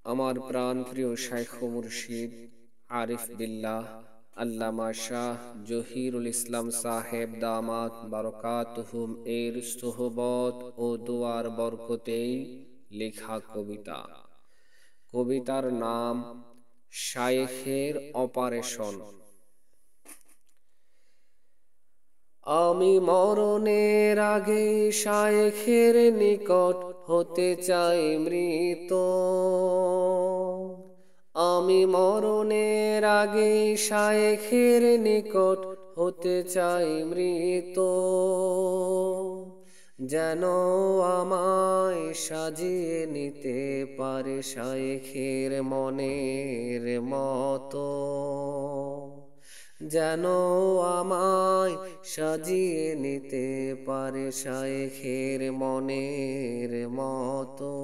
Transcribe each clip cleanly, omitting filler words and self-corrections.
আমার প্রাণ প্রিয় শাইখ মুর্শিদ আরিফ বিল্লাহ আল্লামা শাহ জহিরুল ইসলাম সাহেব দামাত বারকাতুহুম এর সোহবত ও দুয়ার বরকতেই লেখা কবিতা। কবিতার নাম শাইখের অপারেশন। আমি মরণের আগে শাইখের নিকট হতে চাই মৃত। আমি মরণের আগে শাইখের নিকট হতে চাই মৃত। যেন আমায় সাজিয়ে নিতে পারে শাইখের মনের মতো। যেন আমায় সাজিয়ে নিতে পারে শাইখের মনের মতো।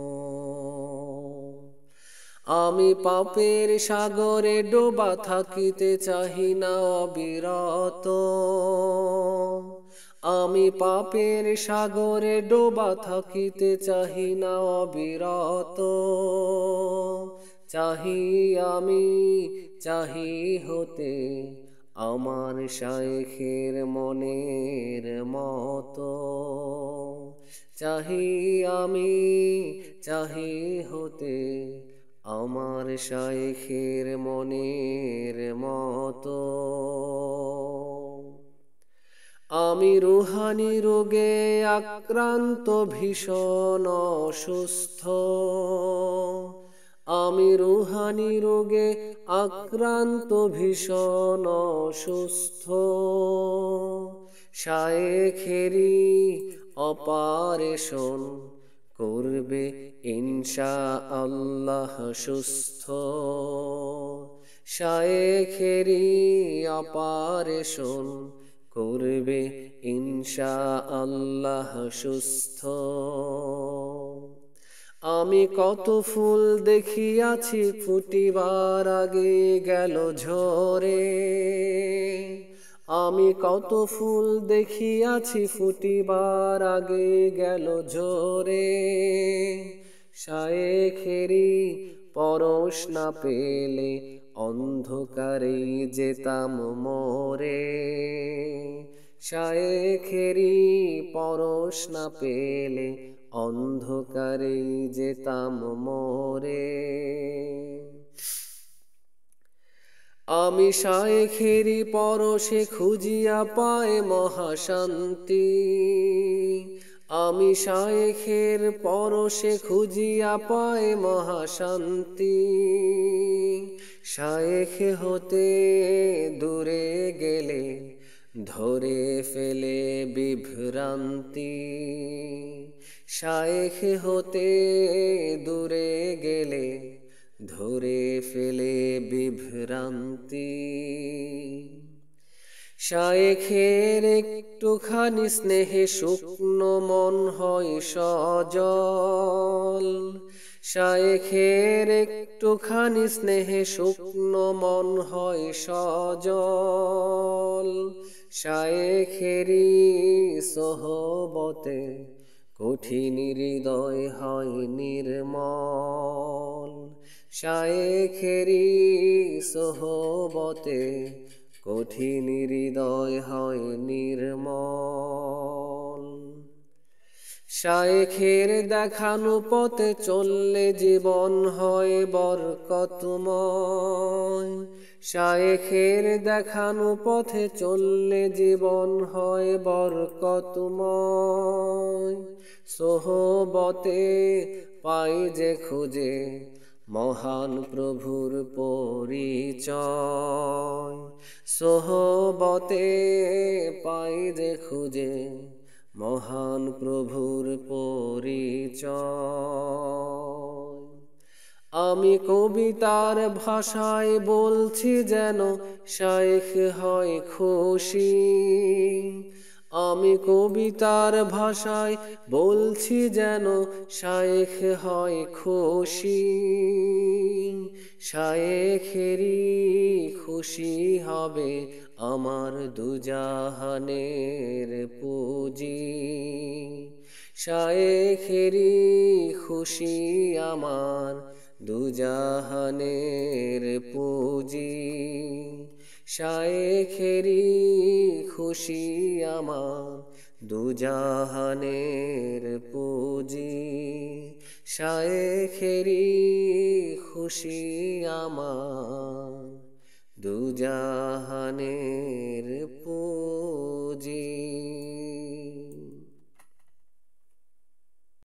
আমি পাপের সাগরে ডোবা থাকিতে চাহি না অবিরত। আমি পাপের সাগরে ডোবা থাকিতে চাহি না অবিরত। চাহি হতে আমার শাইখের মনের মতো। চাহি হতে আমার শাইখের মনের মতো। আমি রুহানি রোগে আক্রান্ত ভীষণ অসুস্থ। আমি রুহানি রোগে আক্রান্ত ভীষণ অসুস্থ। শাইখেরি অপারেশন করবে ইনশাআল্লাহ সুস্থ। শাইখেরি অপারেশন করবে ইনশাআল্লাহ সুস্থ। আমি কত ফুল দেখিয়াছি ফুটিবার আগে গেল ঝরে। আমি কত ফুল দেখিয়াছি ফুটিবার আগে গেল ঝরে। শাইখেরি পরশ না পেলে অন্ধকারে যেতাম মরে। শাইখেরি পরশ না পেলে অন্ধকারে যেতাম মরে। আমি শাইখেরি পরশে খুঁজিয়া পাই মহাশান্তি। আমি শাইখের পরশে খুঁজিয়া পাই মহাশান্তি। শাইখ হতে দূরে গেলে ধরে ফেলে বিভ্রান্তি। শাইখ হতে দূরে গেলে ধরে ফেলে বিভ্রান্তি। শাইখের একটুখানি স্নেহে শুকনো মন হয় সজল। শাইখের একটুখানি স্নেহে শুকনো মন হয় সজল। শাইখেরি সোহবতে কঠিন হৃদয় হয় নির্মল। শাইখেরি সোহবতে কঠিন হৃদয় হয় নির্মল। শাইখের দেখানো পথে চললে জীবন হয় বরকতময়। শাইখের দেখানো পথে চললে জীবন হয় বরকতময়। সোহবতে পাই যে খুঁজে মহান প্রভুর পরিচয়। সোহবতে পাই যে খুঁজে মহান প্রভুর পরিচয়। আমি কবিতার ভাষায় বলছি যেন শাইখ হয় খুশি। আমি কবিতার ভাষায় বলছি যেন শাইখ হয় খুশি। শাইখেরি খুশি হবে আমার দুজাহানের পুঁজি। শাইখেরি খুশি আমার দুজাহানের পুঁজি শায়েখেরি খুশি আমার দুজাহানের পুঁজি শায়েখেরি খুশি আমার দুজাহানের পুঁজি।